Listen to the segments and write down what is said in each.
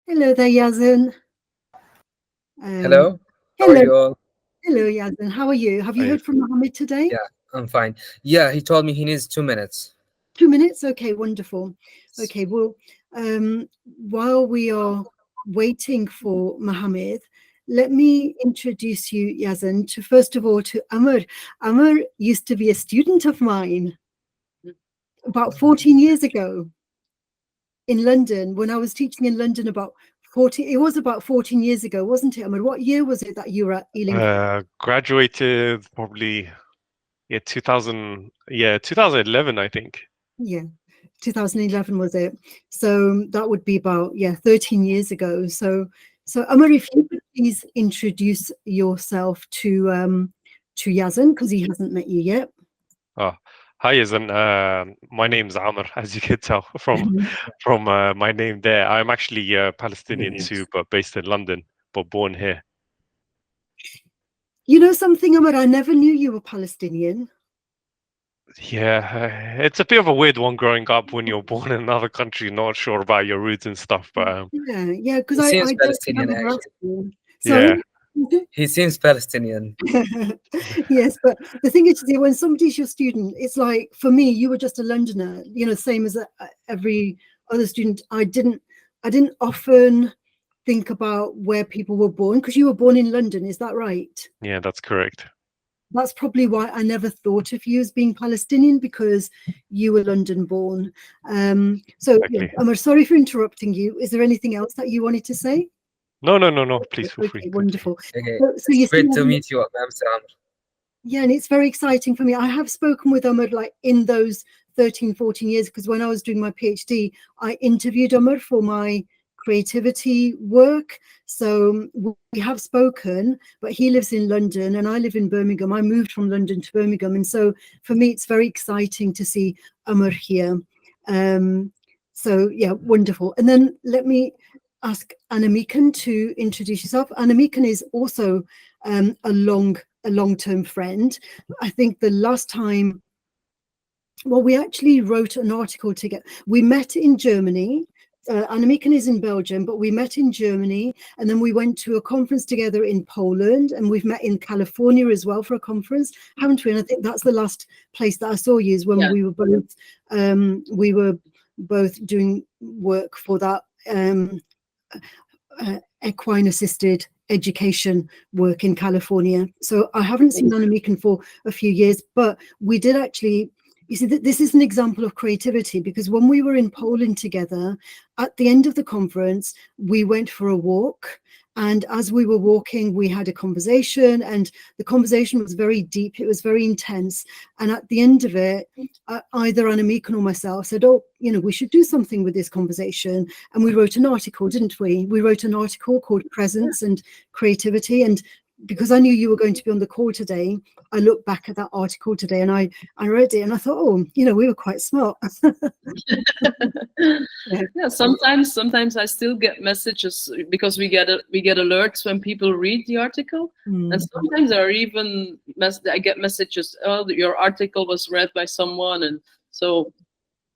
Hello there, Yazin. Hello, how are Hello, you all? hello, Yazin. How are you? Have you I heard from Mohammed today? Yeah, I'm fine. Yeah, he told me he needs 2 minutes. 2 minutes? Okay, wonderful. Okay, well, while we are waiting for Mohammed, let me introduce you, Yazin, to first of all to Amr. Amr used to be a student of mine about 14 years ago in London when I was teaching in London about 40. It was about 14 years ago, wasn't it, Amr? What year was it that you were at Ealing? graduated probably 2011, I think. Yeah, 2011 was it? So that would be about 13 years ago. So Amar, if you could please introduce yourself to Yazan, because he hasn't met you yet. Oh, hi, Izan. My name's Amr, as you can tell from my name there. I'm actually Palestinian too, but based in London, but born here. You know something, Amar? I never knew you were Palestinian. Yeah, it's a bit of a weird one growing up when you're born in another country, not sure about your roots and stuff. But Yeah, because He seems I don't Palestinian, remember actually. asking. yeah, Sorry? He seems Palestinian. Yes, but the thing is, when somebody's your student, it's like for me, you were just a Londoner, same as every other student. I didn't often think about where people were born because you were born in London. Is that right? yeah, that's correct. That's probably why I never thought of you as being Palestinian, because you were London born. So Exactly. I'm sorry for interrupting you. Is there anything else that you wanted to say? No. Please feel free. Okay, Continue. wonderful. Okay, So you it's see, great to meet you, Mr. Amr. yeah, and it's very exciting for me. I have spoken with Umar like in those 13, 14 years, because when I was doing my PhD, I interviewed Umar for my creativity work. So we have spoken, but he lives in London and I live in Birmingham. I moved from London to Birmingham. And so for me, it's very exciting to see Umar here. So yeah, wonderful. And then let me ask Anamikan to introduce yourself. Anamikan is also a long-term friend. I think the last time, well, we actually wrote an article together. We met in Germany. Annemieken is in Belgium, but we met in Germany, and then we went to a conference together in Poland, and we've met in California as well for a conference, haven't we? And I think that's the last place that I saw you, is when we were both doing work for that equine assisted education work in California. So I haven't seen Annemieken for a few years, but we did actually, you see, this is an example of creativity, because when we were in Poland together, at the end of the conference, we went for a walk. And as we were walking, we had a conversation, and the conversation was very deep. It was very intense. And at the end of it, either Annemieken or myself said, oh, we should do something with this conversation. And we wrote an article, didn't we? We wrote an article called Presence and Creativity. And because I knew you were going to be on the call today, I looked back at that article today and I read it and I thought, oh, we were quite smart. Yeah, sometimes I still get messages, because we get alerts when people read the article, and sometimes I get messages, oh, your article was read by someone, and so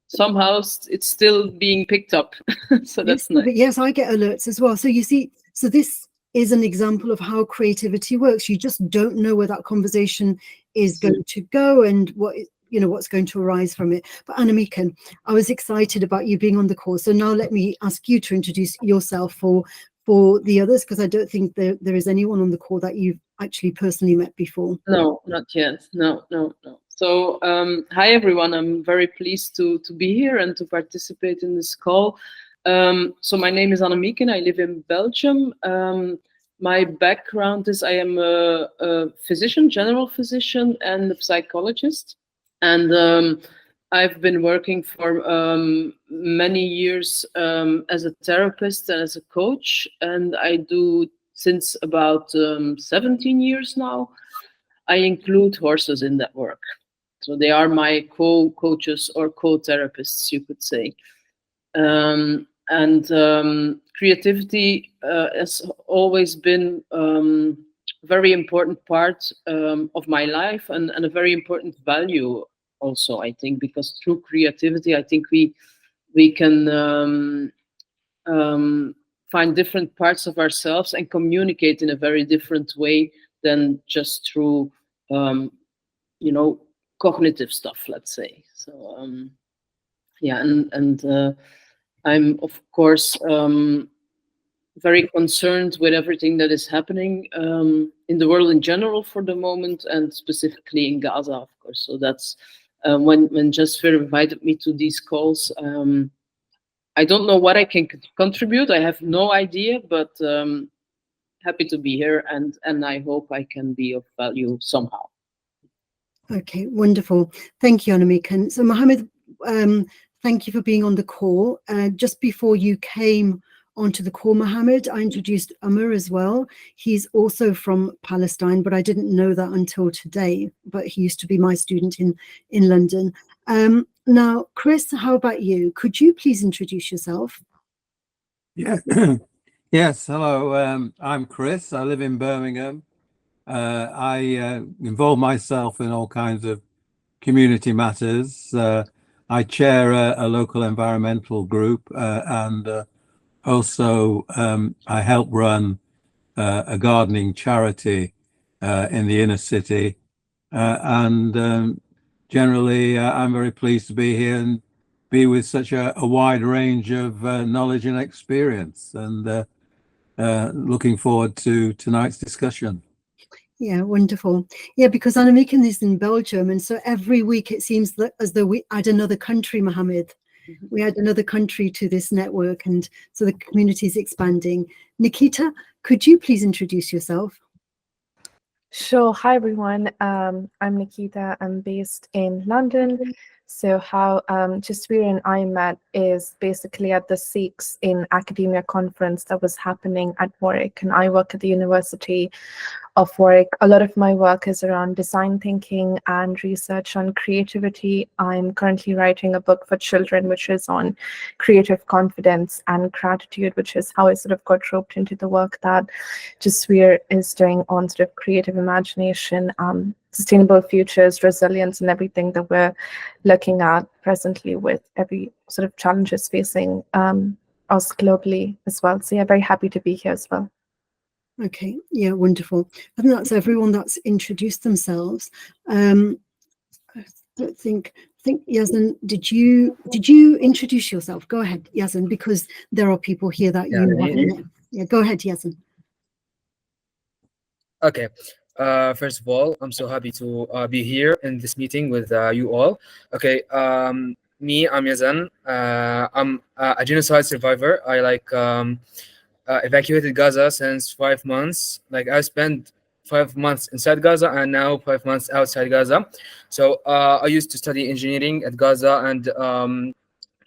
somehow it's still being picked up. So that's nice. Yes, I get alerts as well. So you see, so this is an example of how creativity works. You just don't know where that conversation is going to go and what's going to arise from it. But Annemieken, I was excited about you being on the call. So now let me ask you to introduce yourself for the others, because I don't think there is anyone on the call that you've actually personally met before. No, not yet. No. So hi everyone, I'm very pleased to be here and to participate in this call. So my name is Annemieken, I live in Belgium. My background is I am a physician, general physician, and a psychologist. And I've been working for many years as a therapist and as a coach, and I do since about 17 years now. I include horses in that work. So they are my co-coaches or co-therapists, you could say. And creativity has always been a very important part of my life, and a very important value also, I think, because through creativity, I think we can find different parts of ourselves and communicate in a very different way than just through, you know, cognitive stuff, let's say. So yeah, and I'm of course very concerned with everything that is happening in the world in general for the moment, and specifically in Gaza, of course. So that's when Jasper invited me to these calls. I don't know what I can contribute. I have no idea, but happy to be here, and I hope I can be of value somehow. Okay, wonderful. Thank you, Annemiek. And so, Mohammed, thank you for being on the call. Just before you came onto the call, Mohammed, I introduced Amr as well. He's also from Palestine, but I didn't know that until today. But he used to be my student in London. Now, Chris, how about you? Could you please introduce yourself? Yeah. Yes, hello. I'm Chris. I live in Birmingham. I involve myself in all kinds of community matters. I chair a local environmental group, and also I help run a gardening charity in the inner city. And generally, I'm very pleased to be here and be with such a wide range of knowledge and experience, and looking forward to tonight's discussion. Yeah, wonderful. Yeah, because Annemiek is in Belgium, and so every week it seems as though we add another country, Mohammed. We add another country to this network, and so the community is expanding. Nikita, could you please introduce yourself? Sure. Hi, everyone. I'm Nikita. I'm based in London. So how Jasveer and I met is basically at the Seeks in Academia conference that was happening at Warwick, and I work at the University of Warwick. A lot of my work is around design thinking and research on creativity. I'm currently writing a book for children, which is on creative confidence and gratitude, which is how I sort of got roped into the work that Jasveer is doing on sort of creative imagination, sustainable futures, resilience, and everything that we're looking at presently with every sort of challenges facing us globally as well. So yeah, very happy to be here as well. Okay, yeah, wonderful. I think that's everyone that's introduced themselves. I think Yazan, did you introduce yourself? Go ahead, Yazan, because there are people here that you haven't met. Yeah, go ahead, Yazan. Okay. First of all, I'm so happy to be here in this meeting with you all. Okay. I'm Yazan. I'm a genocide survivor. I evacuated Gaza since 5 months. Like I spent 5 months inside Gaza and now 5 months outside Gaza. So I used to study engineering at Gaza, and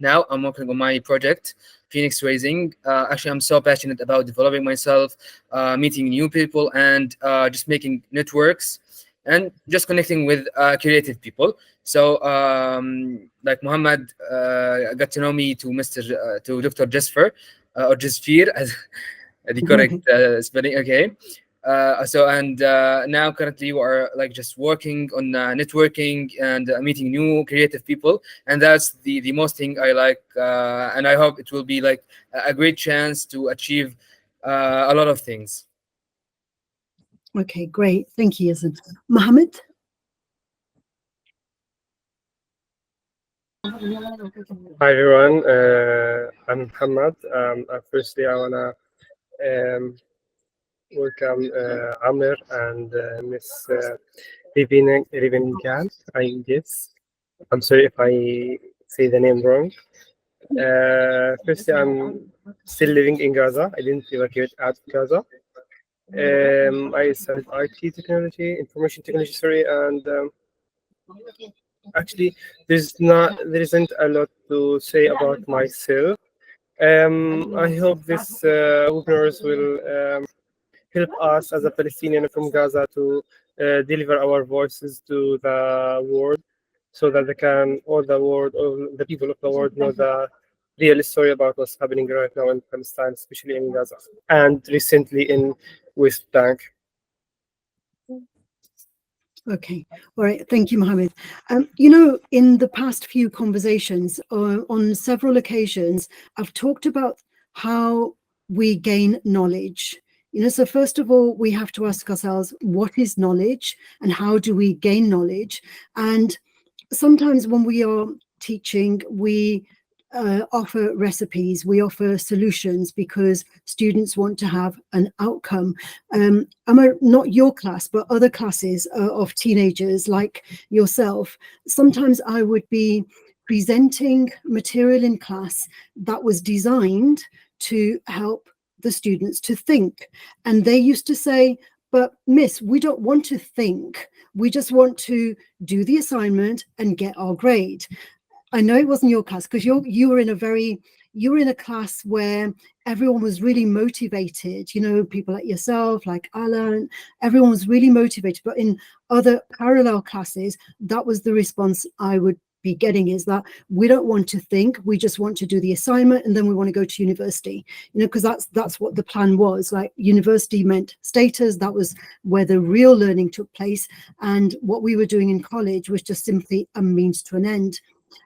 now I'm working on my project, Phoenix Raising. Actually, I'm so passionate about developing myself, meeting new people, and just making networks and just connecting with creative people. So, like Muhammad got to know me to Dr. Jasper or Jasveer, as the correct spelling. Okay. Now currently we are like just working on networking and meeting new creative people, and that's the most thing I like, and I hope it will be like a great chance to achieve a lot of things. Okay, great. Thank you, Yazan. Mohammed? Hi everyone, I'm Muhammad. Firstly, I wanna welcome Amr and Miss Rivengan, I guess. I'm sorry if I say the name wrong. Firstly, I'm still living in Gaza. I didn't evacuate out of Gaza. I studied IT technology, information technology, sorry, and actually, there isn't a lot to say about myself. I hope this webinars will help us as a Palestinian from Gaza to deliver our voices to the world, so that all the people of the world know the real story about what's happening right now in Palestine, especially in Gaza, and recently in West Bank. Okay, all right. Thank you, Mohammed. You know, in the past few conversations, on several occasions, I've talked about how we gain knowledge. So first of all, we have to ask ourselves, what is knowledge and how do we gain knowledge? And sometimes when we are teaching, we offer recipes, we offer solutions because students want to have an outcome. Not your class, but other classes of teenagers like yourself. Sometimes I would be presenting material in class that was designed to help the students to think. And they used to say, but Miss, we don't want to think. We just want to do the assignment and get our grade. I know it wasn't your class because you were in a class where everyone was really motivated, people like yourself, like Alan, everyone was really motivated. But in other parallel classes, that was the response I would be getting, is that we don't want to think, we just want to do the assignment and then we want to go to university, because that's what the plan was. Like, university meant status, that was where the real learning took place, and what we were doing in college was just simply a means to an end.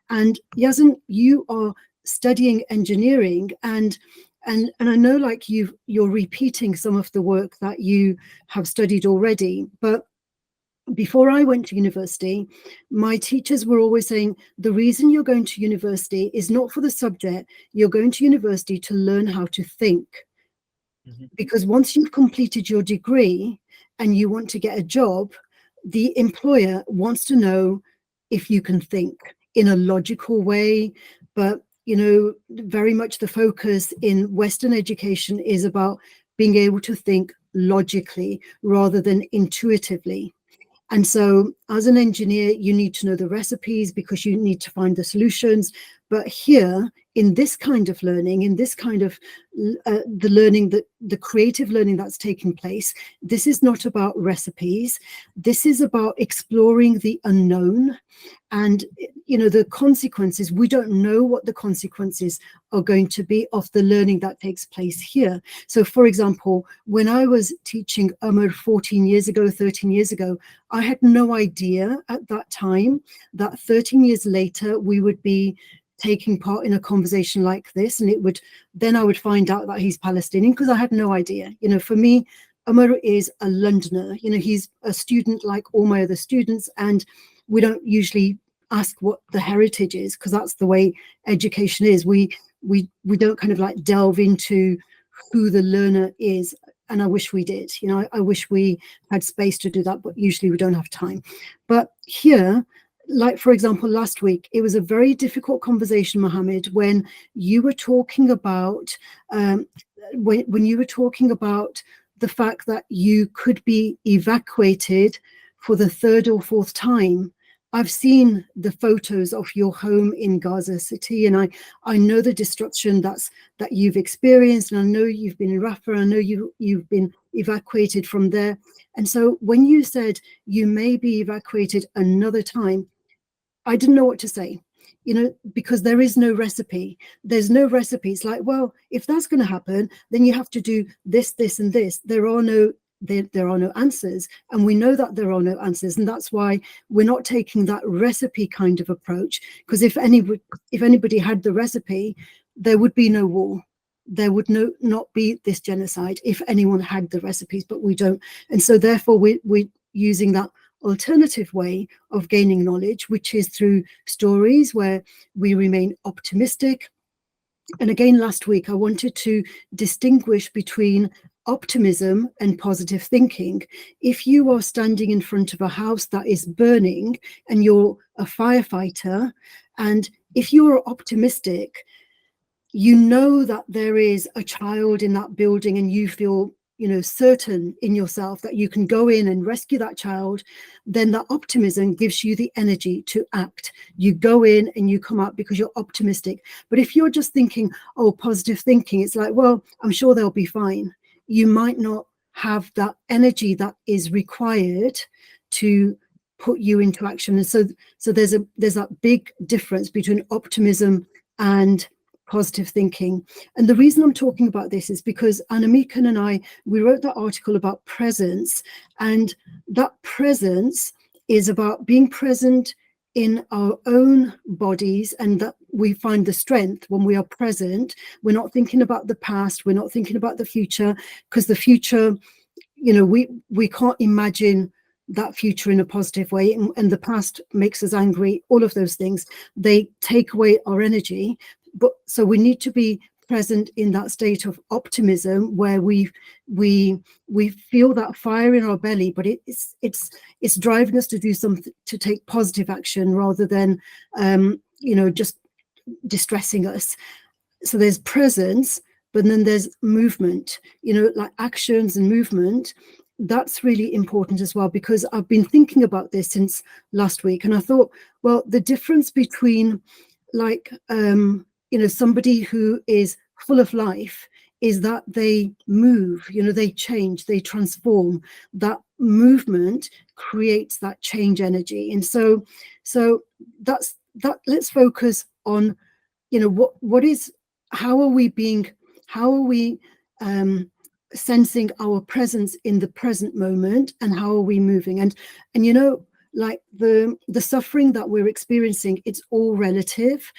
And Yazan, you are studying engineering, and I know like you're repeating some of the work that you have studied already, but before I went to university, my teachers were always saying, the reason you're going to university is not for the subject, you're going to university to learn how to think. Mm-hmm. Because once you've completed your degree and you want to get a job, the employer wants to know if you can think in a logical way. But, very much the focus in Western education is about being able to think logically rather than intuitively. And so as an engineer, you need to know the recipes because you need to find the solutions. But here, in this kind of learning, in this kind of the learning, the creative learning that's taking place, this is not about recipes. This is about exploring the unknown. And, the consequences, we don't know what the consequences are going to be of the learning that takes place here. So, for example, when I was teaching 14 years ago, 13 years ago, I had no idea at that time that 13 years later, we would be taking part in a conversation like this. And then I would find out that he's Palestinian, because I had no idea. For me, Umar is a Londoner. He's a student like all my other students, and we don't usually ask what the heritage is, because that's the way education is. We don't kind of like delve into who the learner is, and I wish we did. I wish we had space to do that, but usually we don't have time. But here, like for example, last week, it was a very difficult conversation, Mohammed, when you were talking about when you were talking about the fact that you could be evacuated for the third or fourth time. I've seen the photos of your home in Gaza City, and I know the destruction that you've experienced, and I know you've been in Rafah, I know you've been evacuated from there. And so when you said you may be evacuated another time, I didn't know what to say, because there is no recipe. There's no recipe. It's like, well, if that's going to happen, then you have to do this, this, and this. There are no answers, and we know that there are no answers, and that's why we're not taking that recipe kind of approach, because if anybody had the recipe, there would be no war, there would not be this genocide if anyone had the recipes, but we don't. And so therefore we're using that alternative way of gaining knowledge, which is through stories where we remain optimistic. And again, last week I wanted to distinguish between optimism and positive thinking. If you are standing in front of a house that is burning and you're a firefighter, and if you're optimistic, you know that there is a child in that building and you feel certain in yourself that you can go in and rescue that child, then that optimism gives you the energy to act. You go in and you come out because you're optimistic. But if you're just thinking, oh, positive thinking, it's like, well, I'm sure they'll be fine. You might not have that energy that is required to put you into action. And so there's that big difference between optimism and positive thinking. And the reason I'm talking about this is because Anamikan and I, we wrote that article about presence, and that presence is about being present in our own bodies, and that we find the strength when we are present. We're not thinking about the past, we're not thinking about the future, because the future, you know, we can't imagine that future in a positive way, and the past makes us angry. All of those things, they take away our energy. But so we need to be present in that state of optimism where we feel that fire in our belly, but it's driving us to do something, to take positive action rather than you know, just distressing us. So there's presence, but then there's movement, you know, like actions and movement. That's really important as well, because I've been thinking about this since last week, and I thought, well, the difference between like you know, somebody who is full of life is that they move, you know, they change, they transform. That movement creates that change energy. And so that's that. Let's focus on, you know, what is, how are we sensing our presence in the present moment, and how are we moving? And you know, like the suffering that we're experiencing, it's all relative.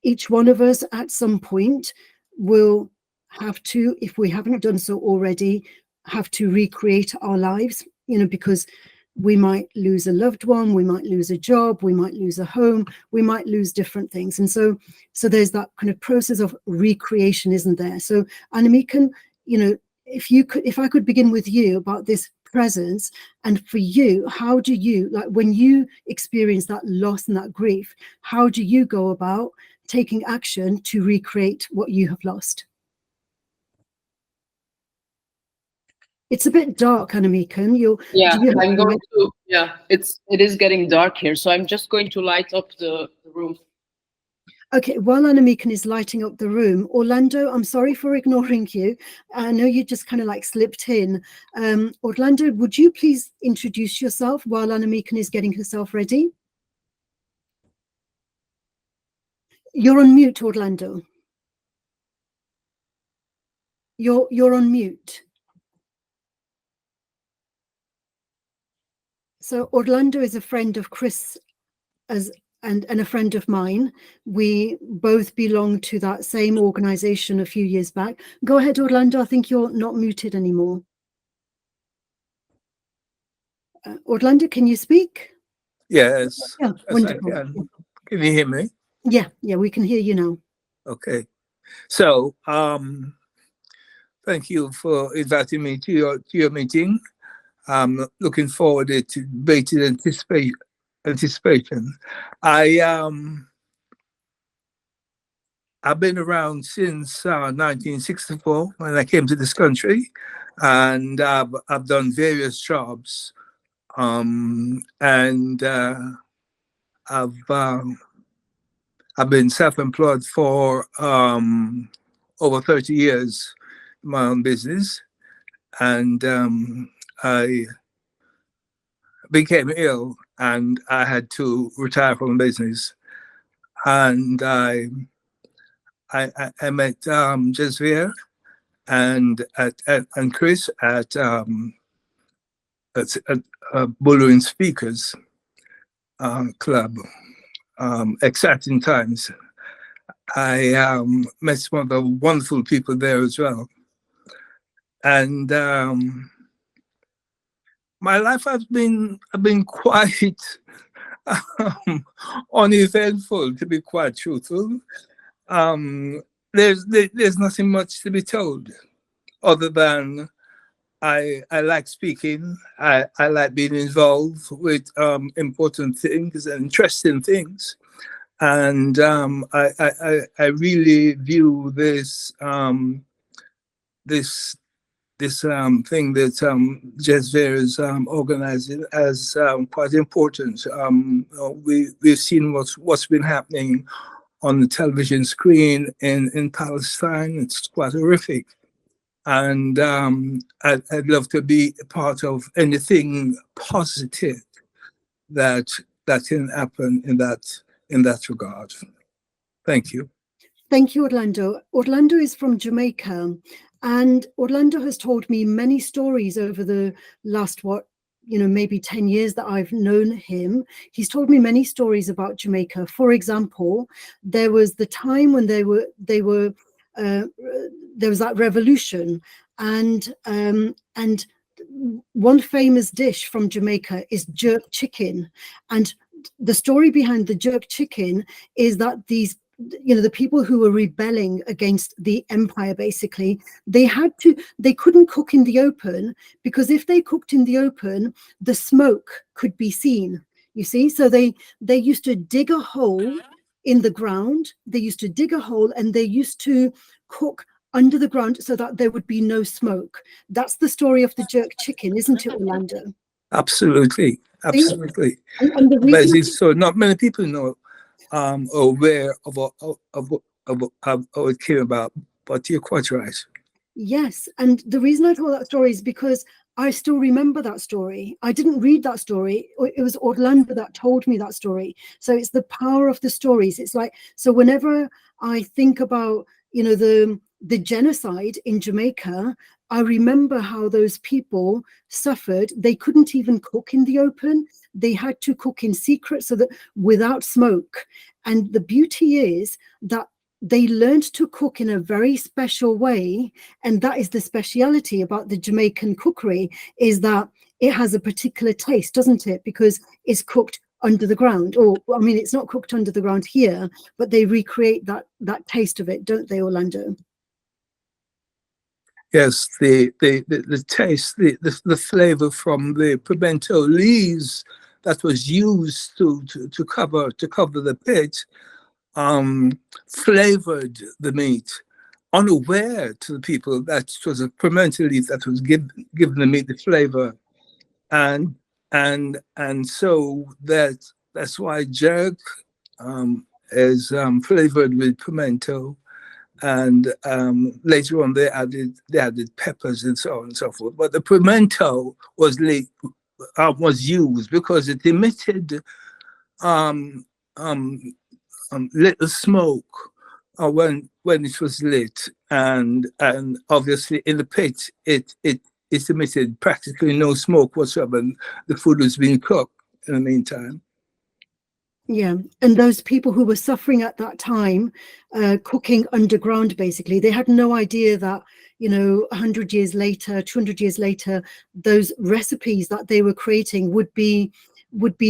Each one of us at some point will have to, if we haven't done so already, have to recreate our lives, you know, because we might lose a loved one, we might lose a job, we might lose a home, we might lose different things. And so there's that kind of process of recreation, isn't there? So Annemieke, you know, if I could begin with you about this presence, and for you, how do you, like when you experience that loss and that grief, how do you go about taking action to recreate what you have lost? It's a bit dark, Annemieke. I'm going to, it is getting dark here, so I'm just going to light up the room. Okay, while Annemieke is lighting up the room, Orlando, I'm sorry for ignoring you. I know you just kind of like slipped in. Orlando, would you please introduce yourself while Annemieke is getting herself ready? You're on mute, Orlando. You're on mute. So Orlando is a friend of Chris and a friend of mine. We both belong to that same organization a few years back. Go ahead, Orlando. I think you're not muted anymore. Orlando, can you speak? Yes. Yeah, wonderful. Can you hear me? Yeah, we can hear you now. Okay. So, thank you for inviting me to your meeting. I'm looking forward to bated anticipation. I've been around since 1964 when I came to this country, and I've done various jobs, and I've been self-employed for over 30 years in my own business, and I became ill and I had to retire from the business. And I met Jasvier and Chris at Boulogne Speakers Club. Exciting times. I met some of the wonderful people there as well. And my life has been quite uneventful, to be quite truthful. There's nothing much to be told, other than I like speaking. I like being involved with important things and interesting things, and I really view this thing that Jasvier is organizing as quite important. We've seen what's been happening on the television screen in Palestine. It's quite horrific. And I'd love to be a part of anything positive that can happen in that regard. Thank you. Thank you, Orlando. Orlando is from Jamaica, and Orlando has told me many stories over the last maybe 10 years that I've known him, he's told me many stories about Jamaica. For example, there was the time when there was that revolution, and one famous dish from Jamaica is jerk chicken. And the story behind the jerk chicken is that these, the people who were rebelling against the empire, basically, they couldn't cook in the open, because if they cooked in the open, the smoke could be seen, you see. So they used to dig a hole in the ground. They used to dig a hole, and they used to cook under the ground so that there would be no smoke. That's the story of the jerk chicken, isn't it, Orlando? Absolutely. And the But reason, so not many people know aware of how it came about, but you're quite right. yes, and the reason I told that story is because I still remember that story. I didn't read that story. It was Orlando that told me that story. So it's the power of the stories. It's like, so whenever I think about, the genocide in Jamaica, I remember how those people suffered. They couldn't even cook in the open. They had to cook in secret, so that without smoke. And the beauty is that they learned to cook in a very special way. And that is the speciality about the Jamaican cookery, is that it has a particular taste, doesn't it? Because it's cooked under the ground, or I mean, it's not cooked under the ground here, but they recreate that taste of it, don't they, Orlando? Yes, the taste, the flavor from the pimento leaves that was used to cover the pit, flavored the meat, unaware to the people that it was a pimento leaf that was giving the meat the flavor, and so that's why jerk is flavored with pimento. And later on, they added peppers and so on and so forth. But the pimento was used because it emitted little smoke when it was lit, and obviously in the pit it emitted practically no smoke whatsoever. The food was being cooked in the meantime. Yeah, and those people who were suffering at that time, cooking underground, basically, they had no idea that, 100 years later, 200 years later, those recipes that they were creating would be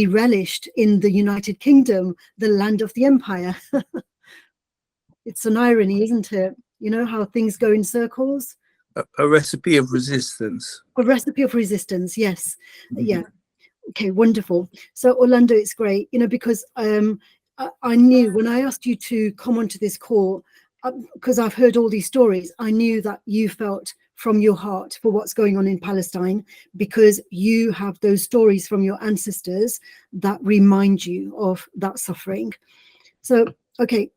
relished in the United Kingdom, the land of the empire. It's an irony, isn't it? How things go in circles. A recipe of resistance. A recipe of resistance, yes. Mm-hmm. Yeah. Okay, wonderful. So Orlando, it's great, because I knew when I asked you to come onto this call, because I've heard all these stories, I knew that you felt from your heart for what's going on in Palestine, because you have those stories from your ancestors that remind you of that suffering. So, okay,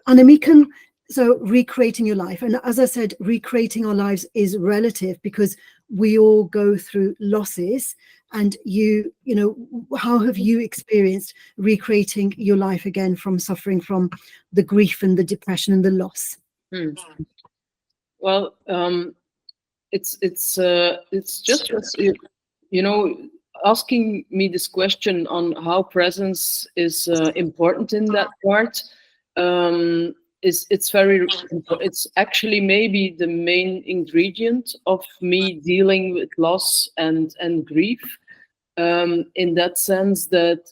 Anamikan, so recreating your life. And as I said, recreating our lives is relative, because we all go through losses. And how have you experienced recreating your life again from suffering from the grief and the depression and the loss? Well, it's just asking me this question on how presence is important in that part. It's very, it's actually maybe the main ingredient of me dealing with loss and grief, in that sense that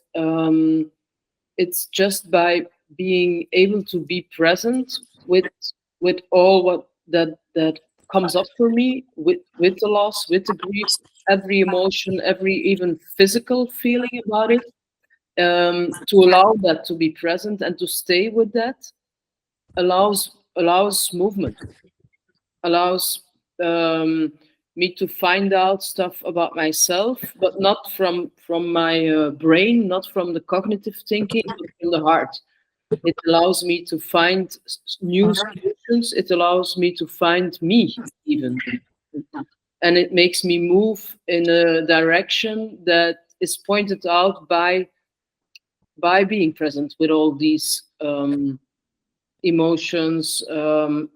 it's just by being able to be present with all what that comes up for me, with the loss, with the grief, every emotion, every even physical feeling about it, to allow that to be present and to stay with that. Allows movement, allows me to find out stuff about myself, but not from my brain, not from the cognitive thinking, but from the heart. It allows me to find new solutions. It allows me to find me even, and it makes me move in a direction that is pointed out by being present with all these emotions, and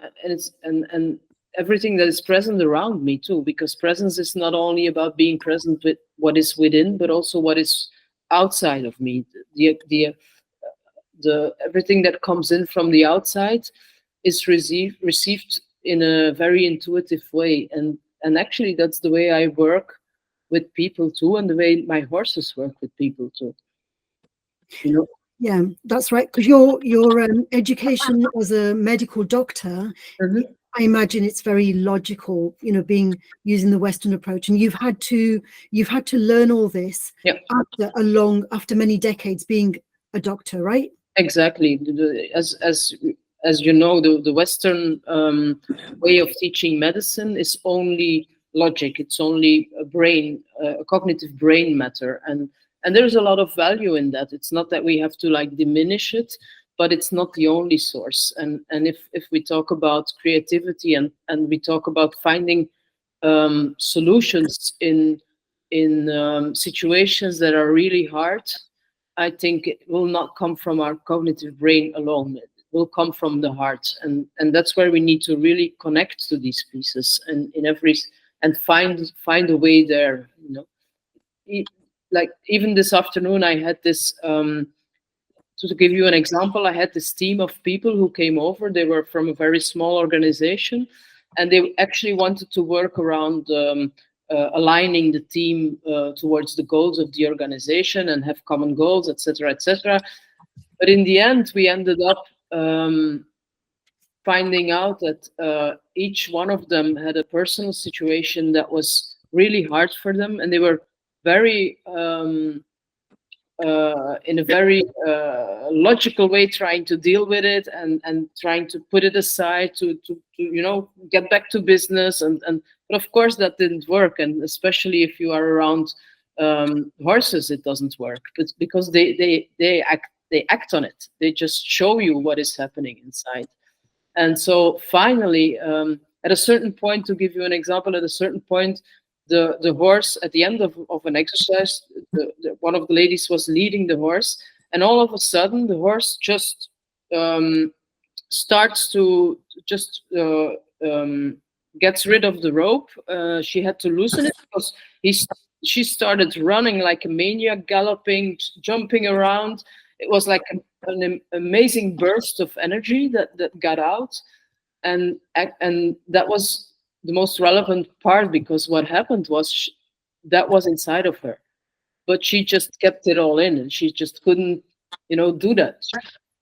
everything that is present around me too, because presence is not only about being present with what is within, but also what is outside of me. The everything that comes in from the outside is received in a very intuitive way, and actually that's the way I work with people too, and the way my horses work with people too. You know? Yeah, that's right. Because your education as a medical doctor, I imagine it's very logical. You know, using the Western approach, and you've had to learn all this after many decades being a doctor, right? Exactly. As you know, the Western way of teaching medicine is only logic. It's only a cognitive brain matter, and there's a lot of value in that. It's not that we have to like diminish it, but it's not the only source. And if we talk about creativity and we talk about finding solutions in situations that are really hard, I think it will not come from our cognitive brain alone. It will come from the heart, and that's where we need to really connect to these pieces and find a way there. You know, like even this afternoon, I had this. To give you an example, I had this team of people who came over. They were from a very small organization, and they actually wanted to work around aligning the team towards the goals of the organization and have common goals, etc., etc. But in the end, we ended up finding out that each one of them had a personal situation that was really hard for them, and they were very in a very logical way trying to deal with it and trying to put it aside to you know, get back to business, and but of course that didn't work, and especially if you are around horses, it doesn't work. But because they act on it, they just show you what is happening inside. And so finally, at a certain point, to give you an example, at a certain point, the horse, at the end of an exercise, one of the ladies was leading the horse, and all of a sudden the horse just starts to just gets rid of the rope. She had to loosen it because she started running like a maniac, galloping, jumping around. It was like an amazing burst of energy that got out, and that was the most relevant part, because what happened was that was inside of her, but she just kept it all in, and she just couldn't, you know, do that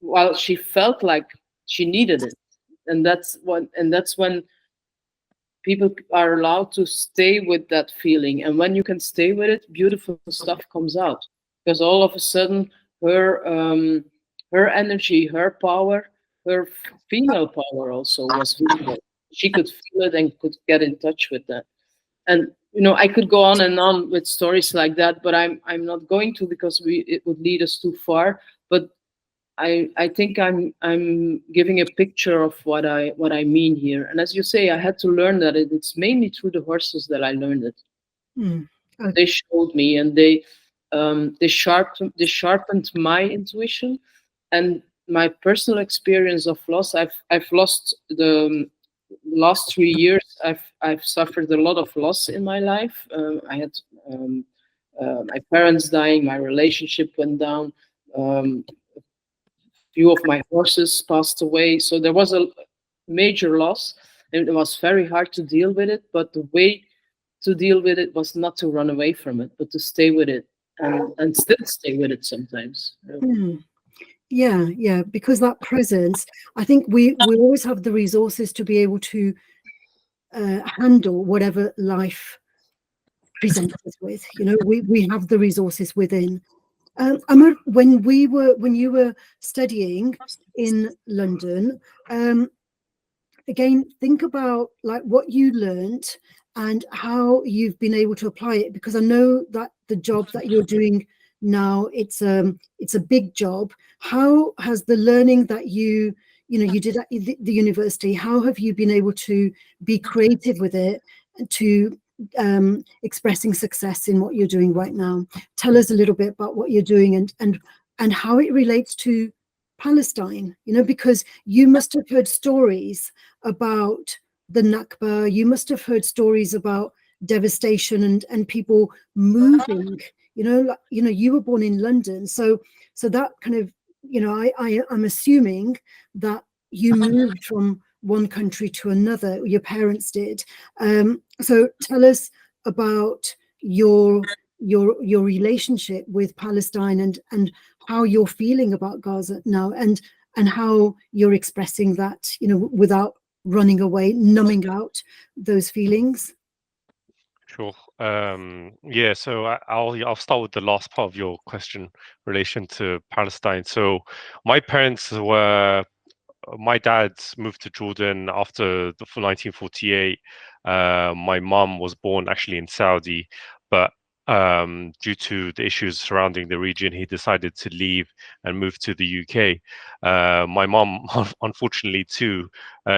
while she felt like she needed it. And that's when people are allowed to stay with that feeling, and when you can stay with it, beautiful stuff comes out, because all of a sudden her energy, her power, her female power also was visible. She could feel it and could get in touch with that. And you know, I could go on and on with stories like that, but I'm not going to, because it would lead us too far. But I think I'm giving a picture of what I mean here. And as you say, I had to learn that it's mainly through the horses that I learned it. Okay. They showed me, and they sharpened my intuition and my personal experience of loss. I've lost the last 3 years. I've suffered a lot of loss in my life. I had my parents dying, my relationship went down, few of my horses passed away. So there was a major loss, and it was very hard to deal with it. But the way to deal with it was not to run away from it, but to stay with it, and still stay with it sometimes. Yeah, because that presence, I think we always have the resources to be able to handle whatever life presents us with. You know, we have the resources within. Amar, when you were studying in London, again, think about like what you learned and how you've been able to apply it, because I know that the job that you're doing now, it's a big job. How has the learning that you did at the university, how have you been able to be creative with it, to expressing success in what you're doing right now? Tell us a little bit about what you're doing and how it relates to Palestine, you know, because you must have heard stories about the Nakba. You must have heard stories about devastation and people moving. You were born in London, so that kind of, I'm assuming that you moved from one country to another. Your parents did. So tell us about your relationship with Palestine and how you're feeling about Gaza now, and how you're expressing that, without running away, numbing out those feelings. Sure. Yeah, so I'll start with the last part of your question in relation to Palestine. So my parents were my dad moved to Jordan after the 1948. My mom was born actually in Saudi, but due to the issues surrounding the region, he decided to leave and move to the UK. My mom, unfortunately, too,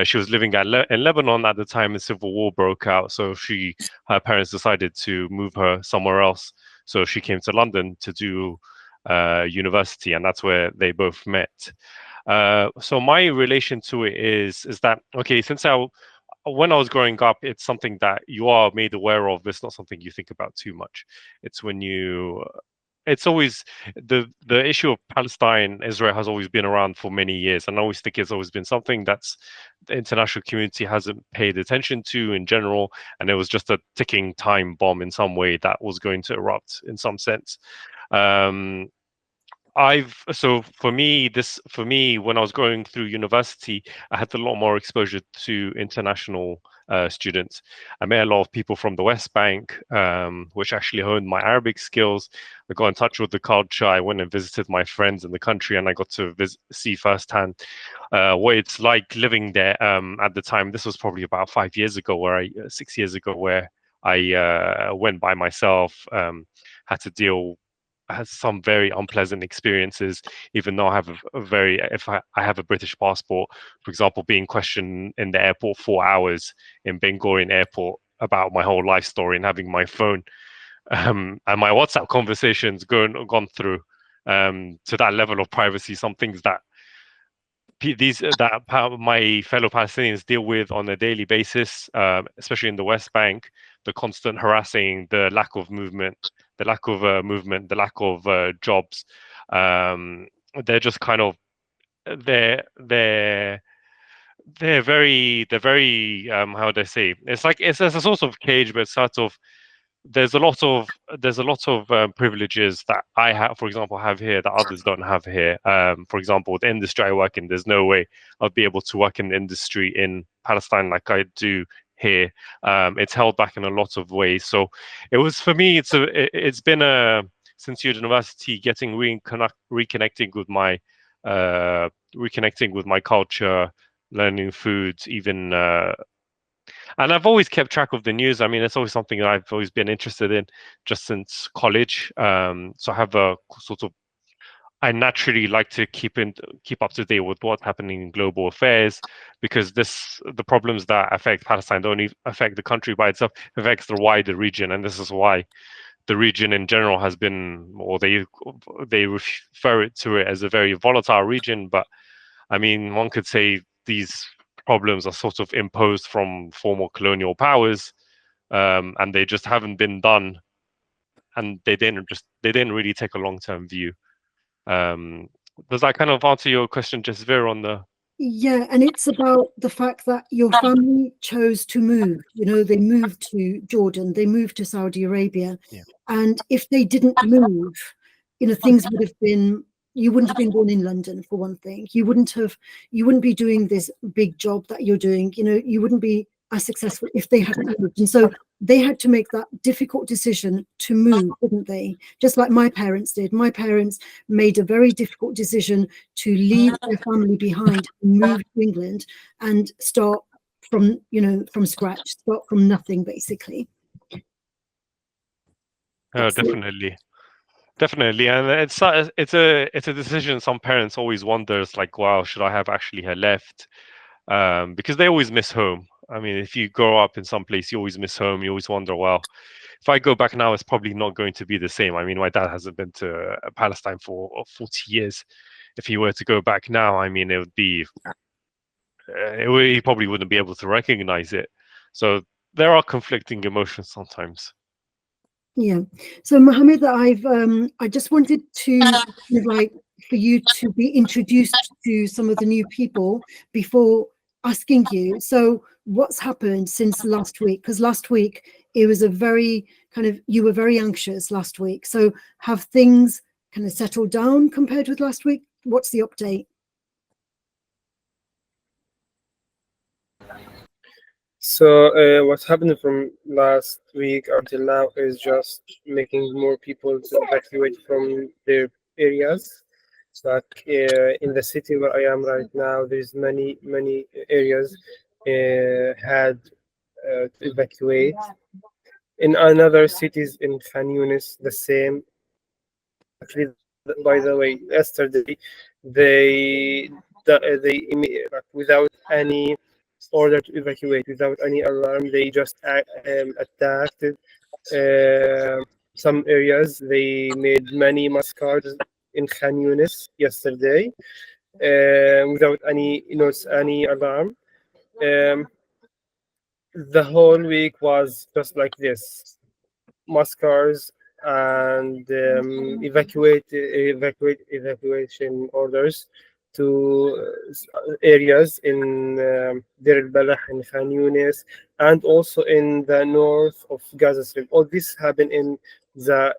she was living in Lebanon at the time the civil war broke out. So her parents decided to move her somewhere else. So she came to London to do university, and that's where they both met. So my relation to it is that, okay, when I was growing up, it's something that you are made aware of. It's not something you think about too much. It's it's always the issue of Palestine, Israel has always been around for many years, and I always think it's always been something that's the international community hasn't paid attention to in general, and it was just a ticking time bomb in some way that was going to erupt in some sense. For me, when I was going through university, I had a lot more exposure to international students. I met a lot of people from the West Bank, which actually honed my Arabic skills. I got in touch with the culture. I went and visited my friends in the country, and I got to see firsthand what it's like living there. At the time, this was probably about 6 years ago, where I went by myself, had to deal has some very unpleasant experiences, even though I have I have a British passport. For example, being questioned in the airport 4 hours in Ben Gurion Airport about my whole life story, and having my phone and my WhatsApp conversations gone through to that level of privacy. Some things that my fellow Palestinians deal with on a daily basis, especially in the West Bank, the constant harassing, the lack of movement, the lack of jobs. They're just kind of they're very how would I say? It's like it's a sort of cage, but sort of there's a lot of privileges that I have, for example, have here that others don't have here. For example, the industry I work in, there's no way I'll be able to work in the industry in Palestine like I do here. It's held back in a lot of ways. So it was, for me, it's been since university, getting reconnecting with my culture, learning foods, even and I've always kept track of the news. I mean, it's always something that I've always been interested in just since college. So I have I naturally like to keep up to date with what's happening in global affairs, because the problems that affect Palestine don't only affect the country by itself, it affects the wider region. And this is why the region in general has been, or they refer to it as a very volatile region. But I mean, one could say these problems are sort of imposed from former colonial powers, and they just haven't been done, and they didn't really take a long-term view. Does that kind of answer your question, Jasvir, on the? Yeah, and it's about the fact that your family chose to move. They moved to Jordan, they moved to Saudi Arabia, and if they didn't move, things would have been. You wouldn't have been born in London, for one thing. You wouldn't be doing this big job that you're doing. You wouldn't be as successful if they hadn't moved. And so they had to make that difficult decision to move, didn't they? Just like my parents did. My parents made a very difficult decision to leave their family behind and move to England and start from scratch, start from nothing, basically. Oh, definitely. Definitely, and it's a decision some parents always wonders, like, wow, should I have actually left? Because they always miss home. I mean, if you grow up in some place, you always miss home. You always wonder, well, if I go back now, it's probably not going to be the same. I mean, my dad hasn't been to Palestine for 40 years. If he were to go back now, I mean, it would be he probably wouldn't be able to recognize it. So there are conflicting emotions sometimes. Yeah. So Mohammed, I just wanted to kind of like for you to be introduced to some of the new people before asking you. So what's happened since last week? Because last week it was a very kind of, you were very anxious last week. So have things kind of settled down compared with last week? What's the update? So what's happened from last week until now is just making more people to evacuate from their areas. Like in the city where I am right now, there's many areas had to evacuate. In another cities in Khan Yunis, the same. Actually, by the way, yesterday like, without any order to evacuate, without any alarm, they just attacked some areas. They made many mass cards in Khan Yunis yesterday without any alarm. The whole week was just like this. Mass cars and evacuation orders to areas in Deir al-Balah and Khan Yunis, and also in the north of Gaza Strip. All this happened in the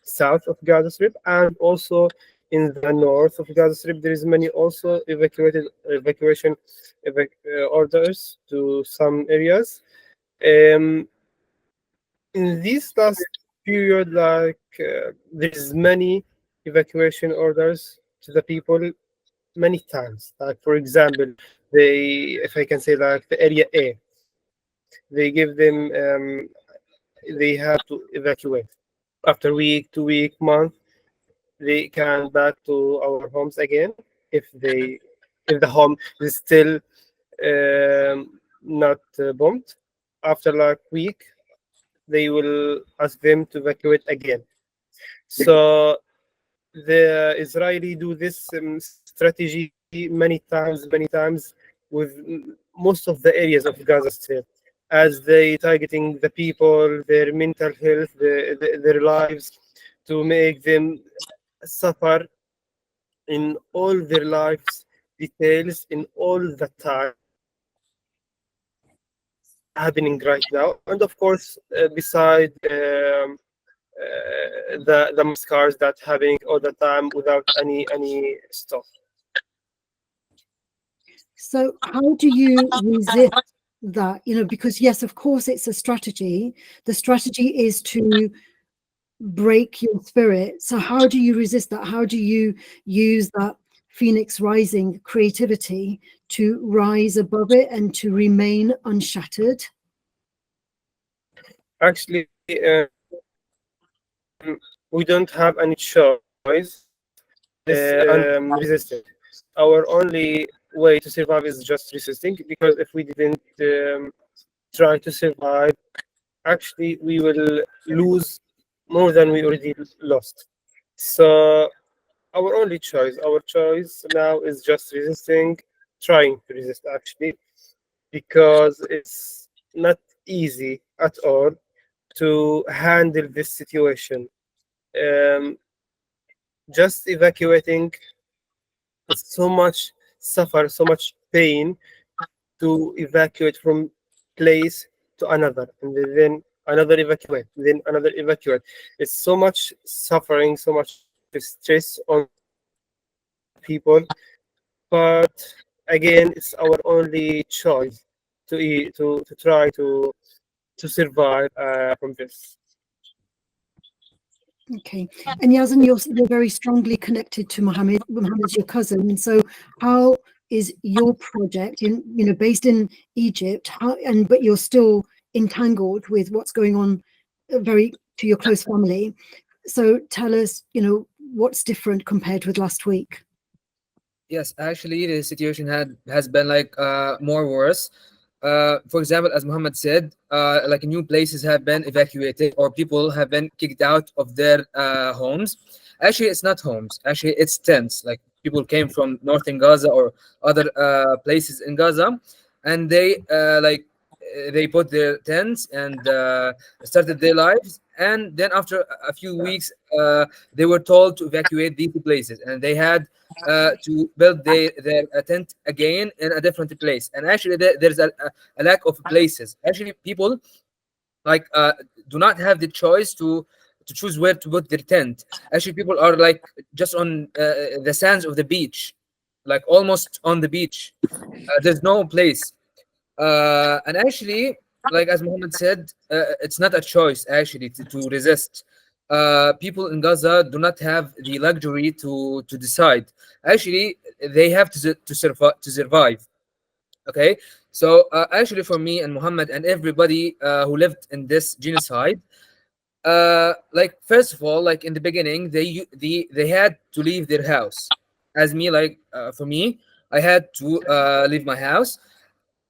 south of Gaza Strip, and also in the north of Gaza Strip. There is many also evacuation orders to some areas. In this last period, like there's many evacuation orders to the people many times. Like for example, if I can say, like the area A, they give them they have to evacuate after week, 2 week, month. They can back to our homes again if the home is still not bombed. After like week, they will ask them to evacuate again. So the Israeli do this strategy many times with most of the areas of Gaza Strip, as they targeting the people, their mental health, their lives, to make them suffer in all their lives details, in all the time happening right now. And of course, beside the mascars that having all the time without any stop. So how do you resist that? You know, because yes, of course, it's a strategy. The strategy is to break your spirit. So how do you resist that? How do you use that phoenix rising creativity to rise above it and to remain unshattered? Actually, we don't have any choice. Resisting. Our only way to survive is just resisting, because if we didn't try to survive, actually we will lose more than we already lost. So our choice now is just resisting, trying to resist actually, because it's not easy at all to handle this situation. Just evacuating, it's so much suffer, so much pain to evacuate from place to another, and then another evacuate, then another evacuate. It's so much suffering, so much stress on people. But again, it's our only choice to try to survive from this. Okay, and Yazan, you're very strongly connected to Mohammed. Mohammed's your cousin, and so how is your project based in Egypt? But you're still entangled with what's going on, very to your close family. So tell us, what's different compared with last week? Yes, actually, the situation has been like more worse. For example, as Muhammad said, like new places have been evacuated or people have been kicked out of their homes. Actually, it's not homes. Actually, it's tents. Like people came from northern Gaza or other places in Gaza, and they put their tents and started their lives. And then after a few weeks, they were told to evacuate these places, and they had to build their tent again in a different place. And actually, there's a lack of places. Actually, people like do not have the choice to choose where to put their tent. Actually, people are like just on the sands of the beach, like almost on the beach. There's no place. And actually, like as Muhammad said, it's not a choice actually to resist. People in Gaza do not have the luxury to decide. Actually, they have to survive. Okay, so actually, for me and Muhammad and everybody who lived in this genocide, like first of all, like in the beginning, they had to leave their house. As me, like for me, I had to leave my house.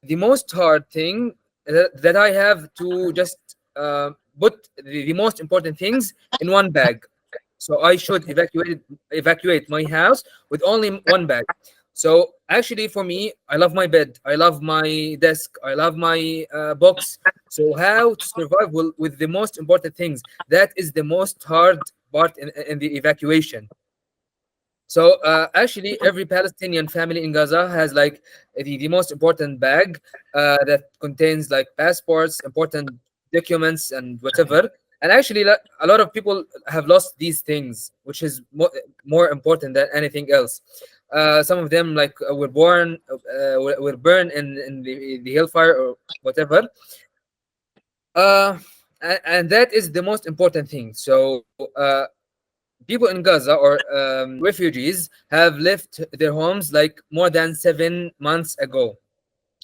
The most hard thing that I have to just put the most important things in one bag. So I should evacuate my house with only one bag. So actually, for me, I love my bed, I love my desk, I love my books. So how to survive with the most important things? That is the most hard part in the evacuation. So actually, every Palestinian family in Gaza has like the most important bag that contains like passports, important documents, and whatever. And actually, a lot of people have lost these things, which is more important than anything else. Some of them like were burned in the hellfire or whatever. Uh, and that is the most important thing. So people in Gaza or refugees have left their homes like more than 7 months ago,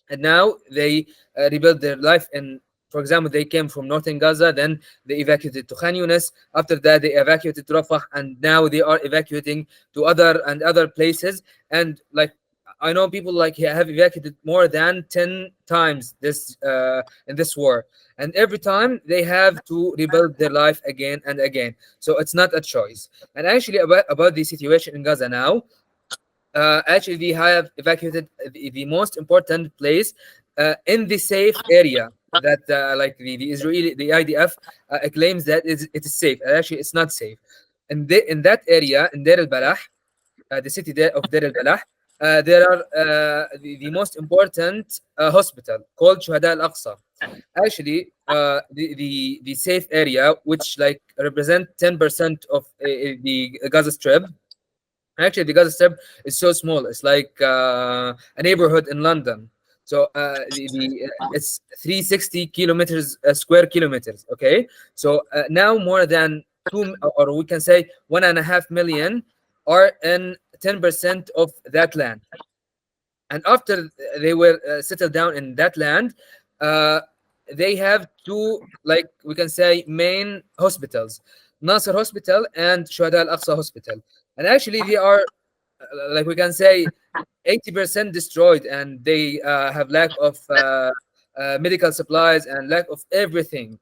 and now they rebuild their life. And for example, they came from northern Gaza, then they evacuated to Khan Yunis. After that, they evacuated to Rafah, and now they are evacuating to other places. And like I know people like have evacuated more than 10 times this in this war, and every time they have to rebuild their life again and again. So it's not a choice. And actually, about the situation in Gaza now, actually we have evacuated the most important place in the safe area that like the Israeli, the IDF claims that it is safe. Actually, it's not safe. And in that area, in Deir al-Balah, the city there of Deir al-Balah, there are the most important hospital called Shuhada al-Aqsa. Actually, the safe area, which like represent 10% of the Gaza Strip. Actually, the Gaza Strip is so small. It's like a neighborhood in London. So it's 360 kilometers square kilometers. Okay, so now more than two, or we can say 1.5 million, are in 10% of that land. And after they were settled down in that land, they have two, like we can say, main hospitals: Nasser Hospital and Shuhada al-Aqsa Hospital. And actually, they are, like we can say, 80% destroyed, and they have lack of medical supplies and lack of everything.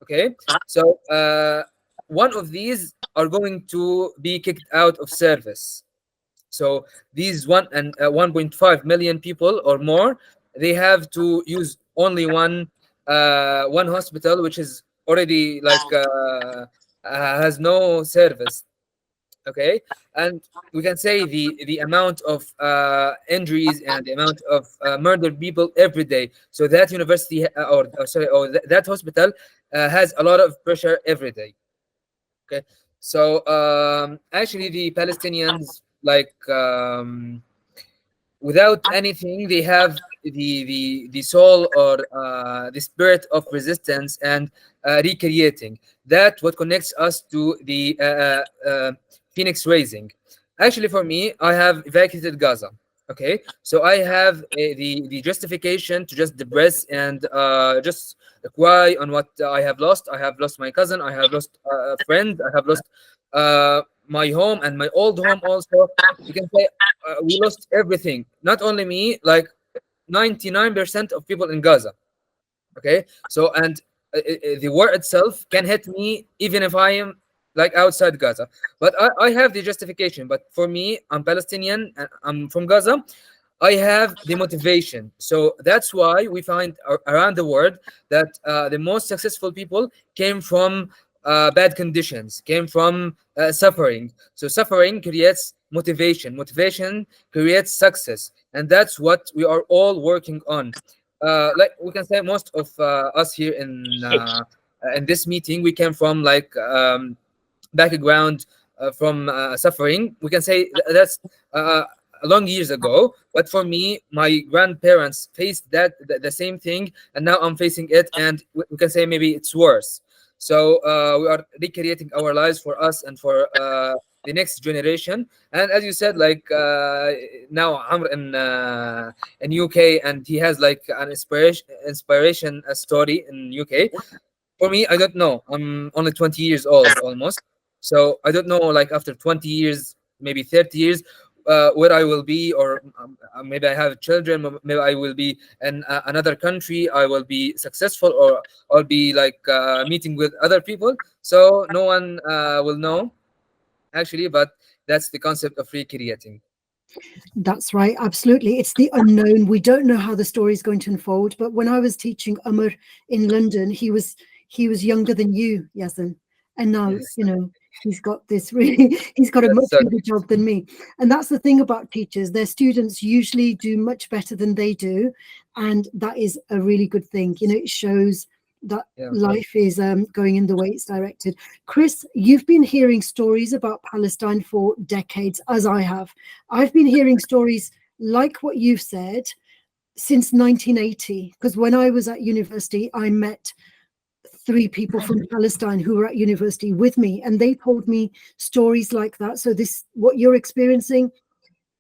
Okay, so one of these are going to be kicked out of service. So these 1.5 million people or more, they have to use only one hospital, which is already like has no service. Okay, and we can say the amount of injuries and the amount of murdered people every day. So that university that hospital has a lot of pressure every day. Okay, so actually the Palestinians, like without anything, they have the soul or the spirit of resistance and recreating. That what connects us to the Phoenix Rising. Actually, for me, I have evacuated Gaza. Okay, so I have the justification to just depress and just cry on what I have lost. I have lost my cousin. I have lost a friend. I have lost my home and my old home also. You can say we lost everything. Not only me, like 99% of people in Gaza. Okay, so and the war itself can hit me even if I am like outside Gaza. But I have the justification. But for me, I'm Palestinian and I'm from Gaza. I have the motivation. So that's why we find around the world that the most successful people came from bad conditions, came from suffering. So suffering creates motivation. Motivation creates success. And that's what we are all working on. Like we can say most of us here in this meeting, we came from like background from suffering. We can say that's long years ago. But for me, my grandparents faced that the same thing, and now I'm facing it, and we can say maybe it's worse. So we are recreating our lives for us and for the next generation. And as you said, like now Amr in UK, and he has like an inspiration story in UK. For me, I don't know. I'm only 20 years old almost. So I don't know, like after 20 years, maybe 30 years, where I will be, or maybe I have children, maybe I will be in another country, I will be successful, or I'll be like meeting with other people. So no one will know, actually, but that's the concept of recreating. That's right, absolutely. It's the unknown. We don't know how the story is going to unfold. But when I was teaching Umar in London, he was younger than you, Yazan, and now Yes. you know he's got this really. He's got a much bigger job than me, and that's the thing about teachers. Their students usually do much better than they do, and that is a really good thing. You know, it shows that life is going in the way it's directed. Chris, you've been hearing stories about Palestine for decades, as I have. I've been hearing stories like what you've said since 1980, because when I was at university, I met 3 people from Palestine who were at university with me, and they told me stories like that. So this, what you're experiencing,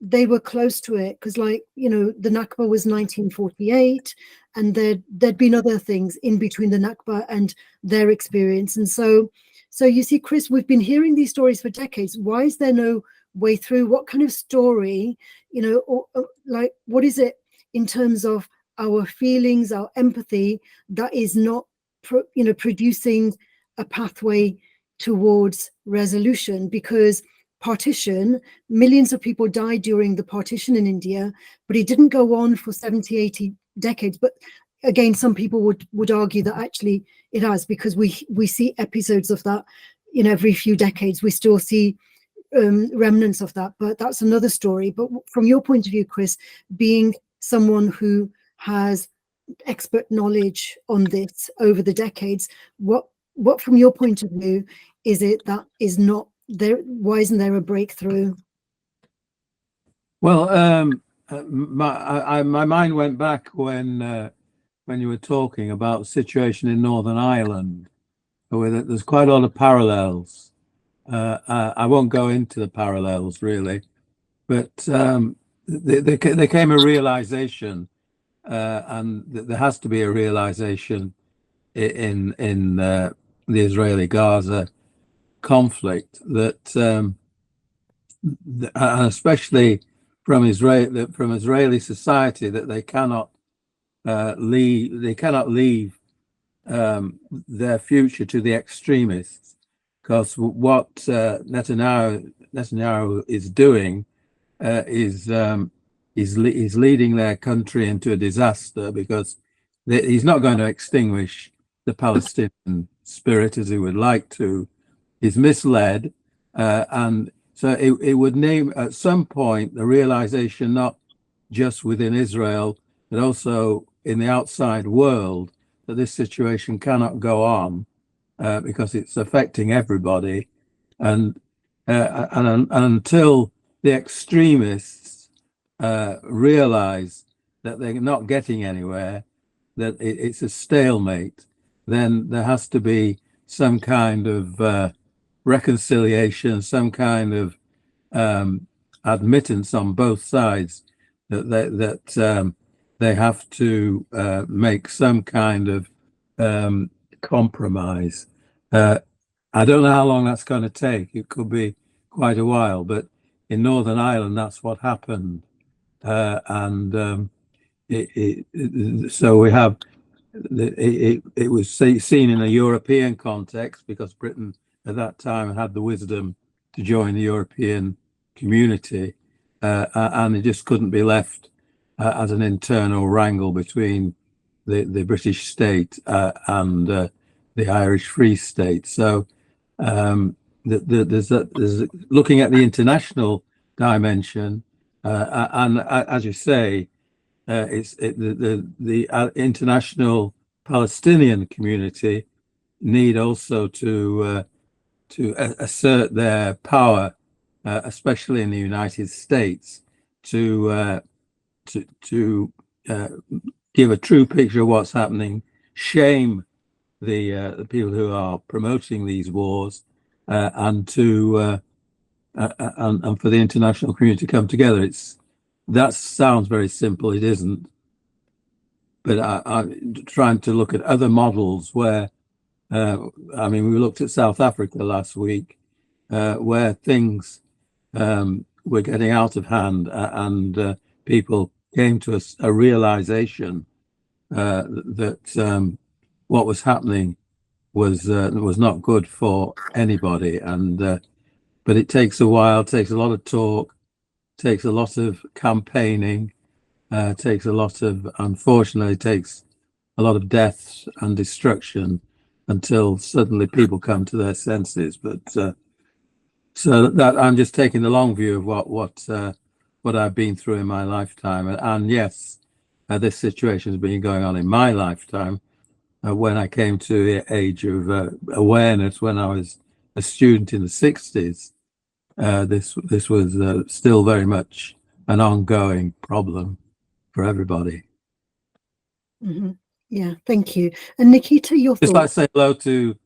they were close to it, because like, you know, the Nakba was 1948, and there'd been other things in between the Nakba and their experience. And so you see, Chris, we've been hearing these stories for decades. Why is there no way through? What kind of story, you know, or like, what is it in terms of our feelings, our empathy, that is not producing a pathway towards resolution? Because partition, millions of people died during the partition in India, but it didn't go on for 70, 80 decades. But again, some people would argue that actually it has, because we see episodes of that in every few decades. We still see remnants of that, but that's another story. But from your point of view, Chris, being someone who has expert knowledge on this over the decades, what from your point of view is it that is not there? Why isn't there a breakthrough? Well, my mind went back when you were talking about the situation in Northern Ireland, where there's quite a lot of parallels. I won't go into the parallels really, but there came a realization, and there has to be a realization in the Israeli-Gaza conflict that, and especially from Israeli society, that they cannot leave their future to the extremists, because what Netanyahu is doing is leading their country into a disaster, because he's not going to extinguish the Palestinian spirit as he would like to. He's misled, and so it would name at some point the realization, not just within Israel, but also in the outside world, that this situation cannot go on because it's affecting everybody, and until the extremists realize that they're not getting anywhere, that it's a stalemate, then there has to be some kind of reconciliation, some kind of admittance on both sides that they have to make some kind of compromise. I don't know how long that's going to take. It could be quite a while, but in Northern Ireland, that's what happened. So we have, it was seen in a European context, because Britain at that time had the wisdom to join the European community, and it just couldn't be left as an internal wrangle between the British state and the Irish Free State. So there's looking at the international dimension, and as you say, the international Palestinian community need also to assert their power, especially in the United States, to give a true picture of what's happening, shame the people who are promoting these wars, and for the international community to come together. That sounds very simple. It isn't. But I'm trying to look at other models where, I mean, we looked at South Africa last week, where things were getting out of hand, and people came to a realization that what was happening was not good for anybody. And but it takes a while, takes a lot of talk, takes a lot of campaigning, takes a lot of, unfortunately, takes a lot of deaths and destruction until suddenly people come to their senses. But so that I'm just taking the long view of what I've been through in my lifetime. And yes, this situation has been going on in my lifetime. When I came to the age of awareness, when I was a student in the 60s, this was still very much an ongoing problem for everybody. Mm-hmm. Yeah, thank you. And Nikita, your Just thoughts? like to say hello to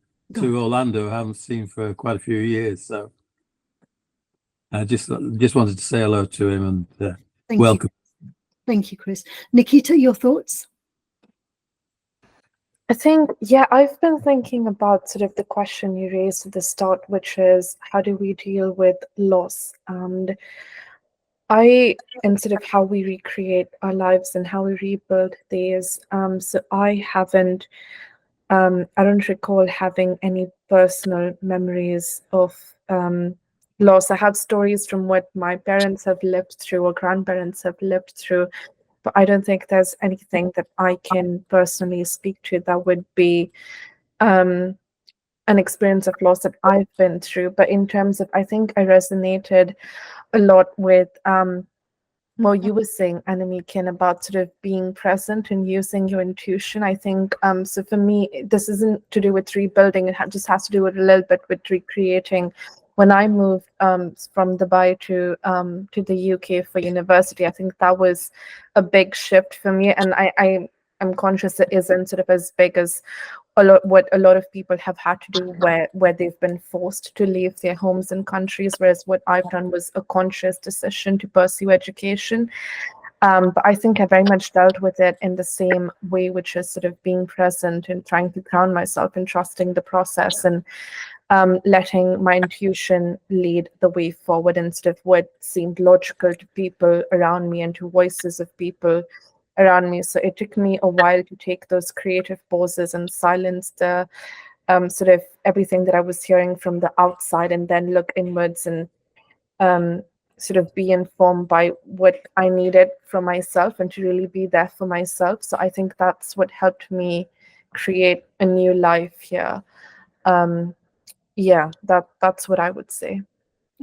Orlando, I haven't seen for quite a few years. So I just wanted to say hello to him and welcome. Thank you, Chris. Nikita, your thoughts? I think, yeah, I've been thinking about sort of the question you raised at the start, which is how do we deal with loss? And instead of how we recreate our lives and how we rebuild these. So I don't recall having any personal memories of loss. I have stories from what my parents have lived through or grandparents have lived through, but I don't think there's anything that I can personally speak to that would be an experience of loss that I've been through. But in terms of, I think I resonated a lot with what you were saying, Anamikin, about sort of being present and using your intuition. I think so for me, this isn't to do with rebuilding. It just has to do with a little bit with recreating. When I moved from Dubai to the UK for university, I think that was a big shift for me. And I'm conscious it isn't sort of as big as what a lot of people have had to do where they've been forced to leave their homes and countries, whereas what I've done was a conscious decision to pursue education. But I think I very much dealt with it in the same way, which is sort of being present and trying to ground myself and trusting the process and letting my intuition lead the way forward instead of what seemed logical to people around me and to voices of people around me. So it took me a while to take those creative pauses and silence the sort of everything that I was hearing from the outside, and then look inwards and sort of be informed by what I needed from myself and to really be there for myself. So I think that's what helped me create a new life here. Yeah, that's what I would say.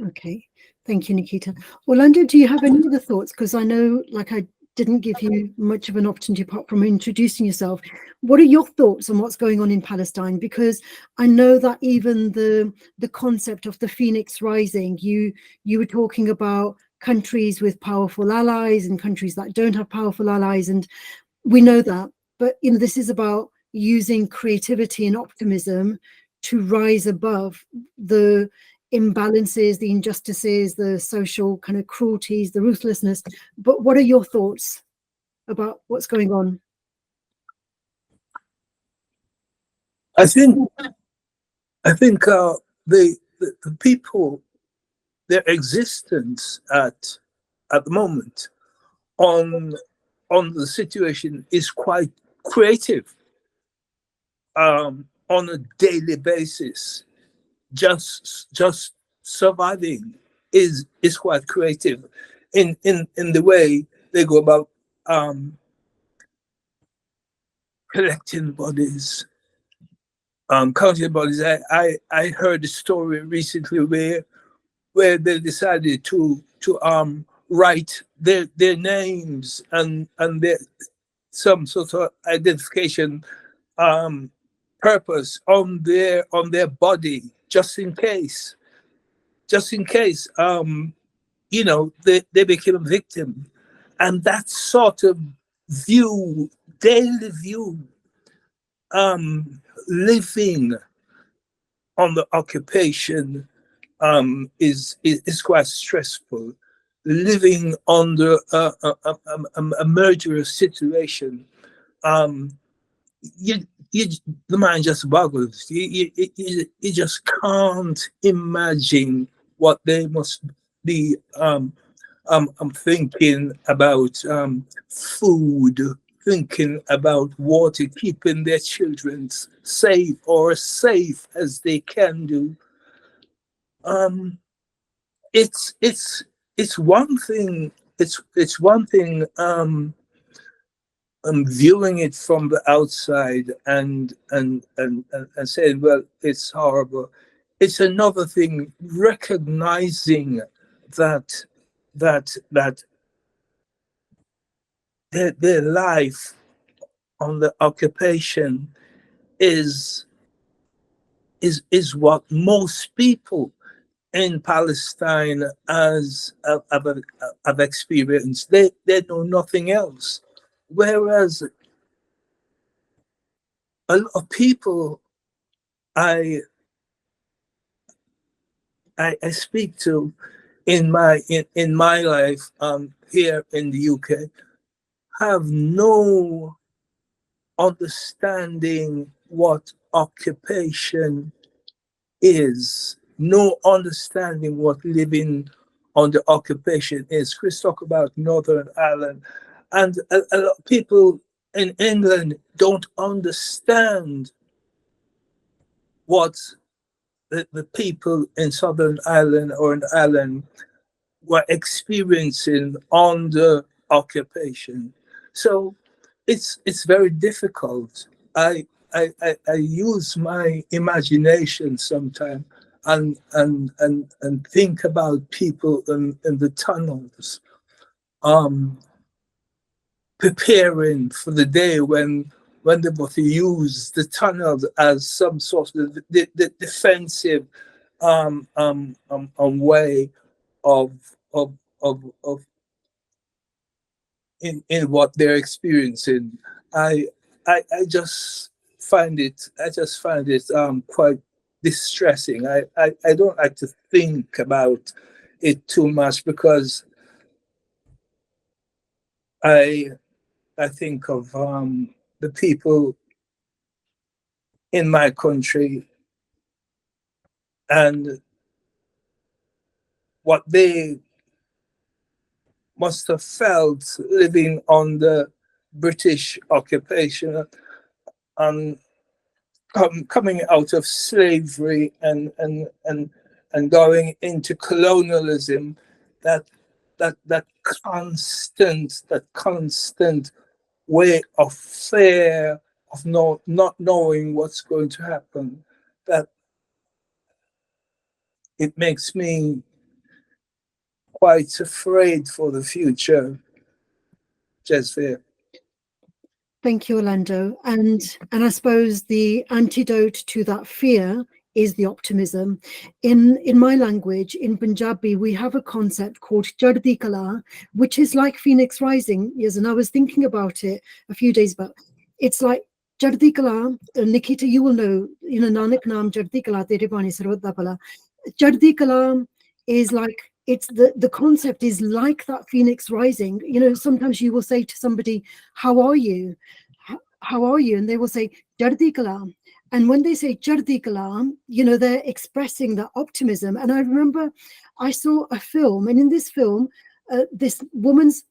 Okay, thank you, Nikita. Orlando, do you have any other thoughts? Because I know, like, I didn't give you much of an opportunity apart from introducing yourself. What are your thoughts on what's going on in Palestine? Because I know that even the concept of the phoenix rising, you were talking about countries with powerful allies and countries that don't have powerful allies, and we know that. But this is about using creativity and optimism to rise above the imbalances, the injustices, the social kind of cruelties, the ruthlessness. But what are your thoughts about what's going on? I think the people, their existence at the moment on the situation is quite creative. On a daily basis, just surviving is quite creative in the way they go about collecting bodies, counting bodies. I heard a story recently where they decided to write their names and their some sort of identification purpose on their body, just in case you know, they became a victim. And that sort of view, daily view, living on the occupation is quite stressful. Living under a murderous situation, the mind just boggles. You just can't imagine what they must be. I'm thinking about food, thinking about water, keeping their children safe or as safe as they can do. It's one thing. It's one thing. Viewing it from the outside and saying, well, it's horrible. It's another thing recognizing that their life on the occupation is what most people in Palestine have experienced. They know nothing else. Whereas a lot of people I speak to in my life here in the UK have no understanding what occupation is, no understanding what living under occupation is. Chris talked about Northern Ireland, and a lot of people in England don't understand what the people in Southern Ireland or in Ireland were experiencing under occupation. So it's very difficult. I use my imagination sometimes and think about people in the tunnels, preparing for the day when they want to use the tunnels as some sort of the defensive way of in what they're experiencing. I just find it quite distressing. I don't like to think about it too much because I think of the people in my country and what they must have felt living under British occupation and coming out of slavery and going into colonialism. That constant way of fear of not knowing what's going to happen, that it makes me quite afraid for the future. Jasvir. Thank you, Orlando. And I suppose the antidote to that fear is the optimism. In my language, in Punjabi, we have a concept called Chaddi Kala, which is like Phoenix Rising. Yes, and I was thinking about it a few days back. It's like Chaddi Kala, Nikita, you will know, Nanak Naam Chaddi Kala Tere Bani Sarvat Da Bhala. Chaddi Kala is like, it's the concept is like that Phoenix Rising. Sometimes you will say to somebody, how are you? How are you? And they will say, Chaddi Kala. And when they say Chaddi Kala, they're expressing that optimism. And I remember I saw a film, and in this film, this woman's,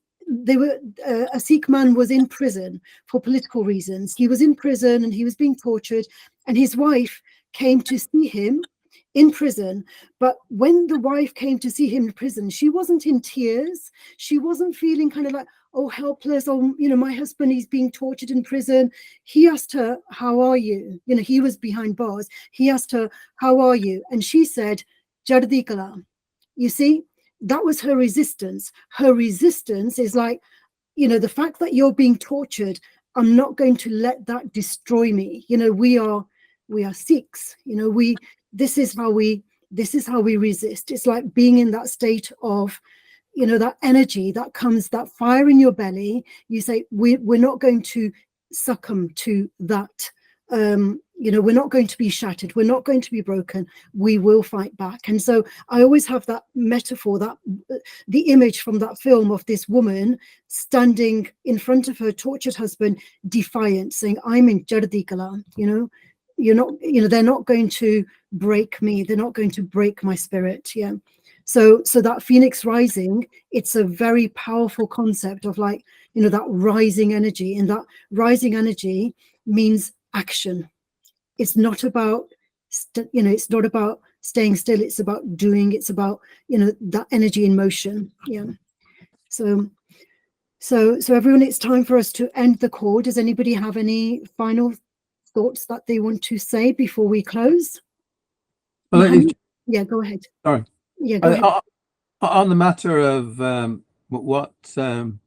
a Sikh man was in prison for political reasons. He was in prison and he was being tortured, and his wife came to see him in prison. But when the wife came to see him in prison, she wasn't in tears. She wasn't feeling kind of like, oh, helpless. Oh, my husband is being tortured in prison. He asked her, how are you? He was behind bars. He asked her, how are you? And she said, Jardi Kalam. You see, that was her resistance. Her resistance is like, the fact that you're being tortured, I'm not going to let that destroy me. We are Sikhs. This is how we resist. It's like being in that state of, that energy that comes, that fire in your belly. You say, we're not going to succumb to that. We're not going to be shattered. We're not going to be broken. We will fight back. And so I always have that metaphor, that the image from that film of this woman standing in front of her tortured husband, defiant, saying, I'm in Jardi Kalam, you're not, they're not going to break me. They're not going to break my spirit. Yeah. So that Phoenix rising, it's a very powerful concept of like, that rising energy, and that rising energy means action. It's not about, it's not about staying still. It's about doing. It's about, that energy in motion. Yeah. So everyone, it's time for us to end the call. Does anybody have any final thoughts that they want to say before we close? Well, yeah, go ahead. Sorry. Yeah, go ahead. On the matter of what Anne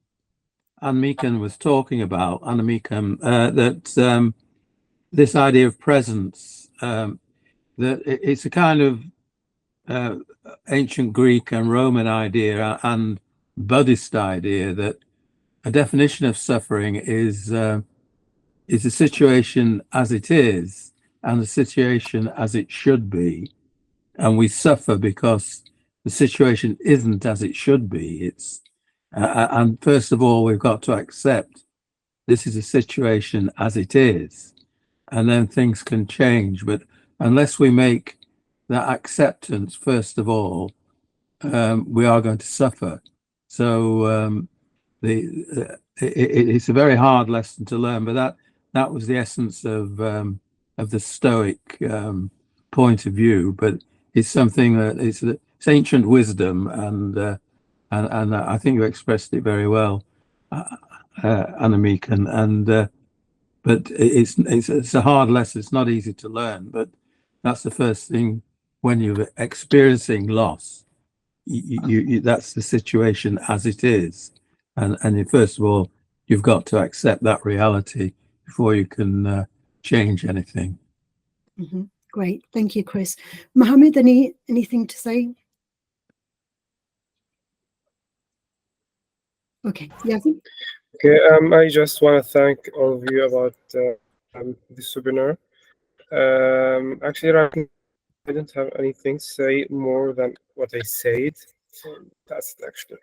Meekan was talking about, that this idea of presence, that it's a kind of ancient Greek and Roman idea and Buddhist idea that a definition of suffering is a situation as it is and a situation as it should be, and we suffer because the situation isn't as it should be. It's and first of all, we've got to accept this is a situation as it is, and then things can change. But unless we make that acceptance, first of all, we are going to suffer. So it's a very hard lesson to learn, but that was the essence of the Stoic point of view. But it's something that it's ancient wisdom, and I think you expressed it very well, Annemiek, but it's a hard lesson. It's not easy to learn, but that's the first thing when you're experiencing loss. That's the situation as it is, and first of all, you've got to accept that reality before you can change anything. Mm-hmm. Great, thank you, Chris. Mohammed, anything to say? Okay, yeah. Okay, I just want to thank all of you about this webinar. Actually, right now, I don't have anything to say more than what I said. So that's actually.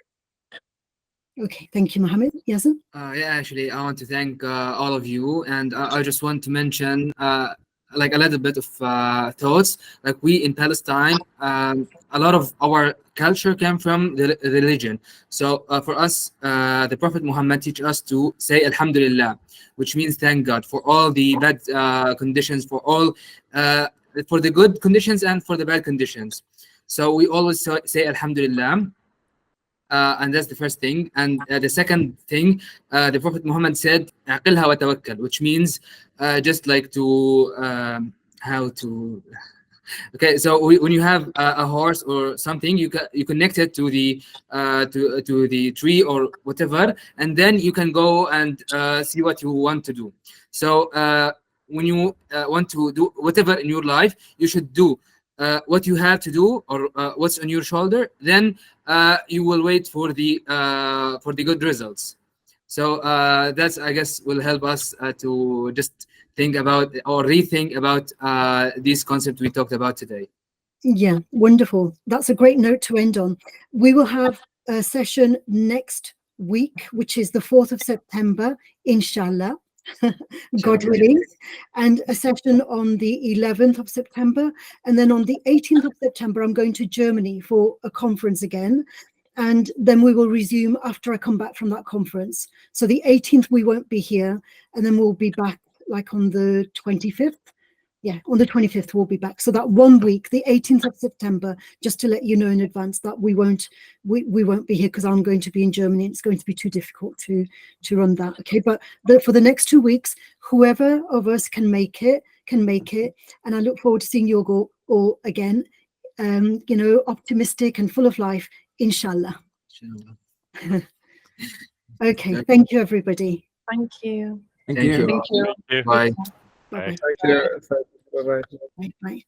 Okay, thank you, Mohammed. Yasin? Yeah, actually, I want to thank all of you, and I just want to mention like a little bit of thoughts. Like we in Palestine, a lot of our culture came from the religion. So for us, the Prophet Muhammad teach us to say Alhamdulillah, which means thank God for all the bad conditions, for all for the good conditions and for the bad conditions. So we always say Alhamdulillah. And that's the first thing. And the second thing, the Prophet Muhammad said, "Aqilha wa tawakkal," which means just like to how to. Okay, so when you have a horse or something, you connect it to the to the tree or whatever, and then you can go and see what you want to do. So when you want to do whatever in your life, you should do what you have to do or what's on your shoulder. Then you will wait for the good results. So that's, I guess, will help us to just think about or rethink about these concepts we talked about today. Yeah, wonderful. That's a great note to end on. We will have a session next week, which is the 4th of September, inshallah. God willing, and a session on the 11th of September, and then on the 18th of September I'm going to Germany for a conference again, and then we will resume after I come back from that conference. So the 18th we won't be here, and then we'll be back like on the 25th on the 25th we'll be back. So that 1 week, the 18th of September, just to let you know in advance that we won't be here because I'm going to be in Germany. It's going to be too difficult to run that. Okay, but for the next 2 weeks, whoever of us can make it, and I look forward to seeing you all again. Optimistic and full of life, inshallah. Okay, thank you, everybody. Thank you. Thank you. Thank you. Thank you. Bye. Bye-bye. Thank you. Bye-bye. Bye. Bye.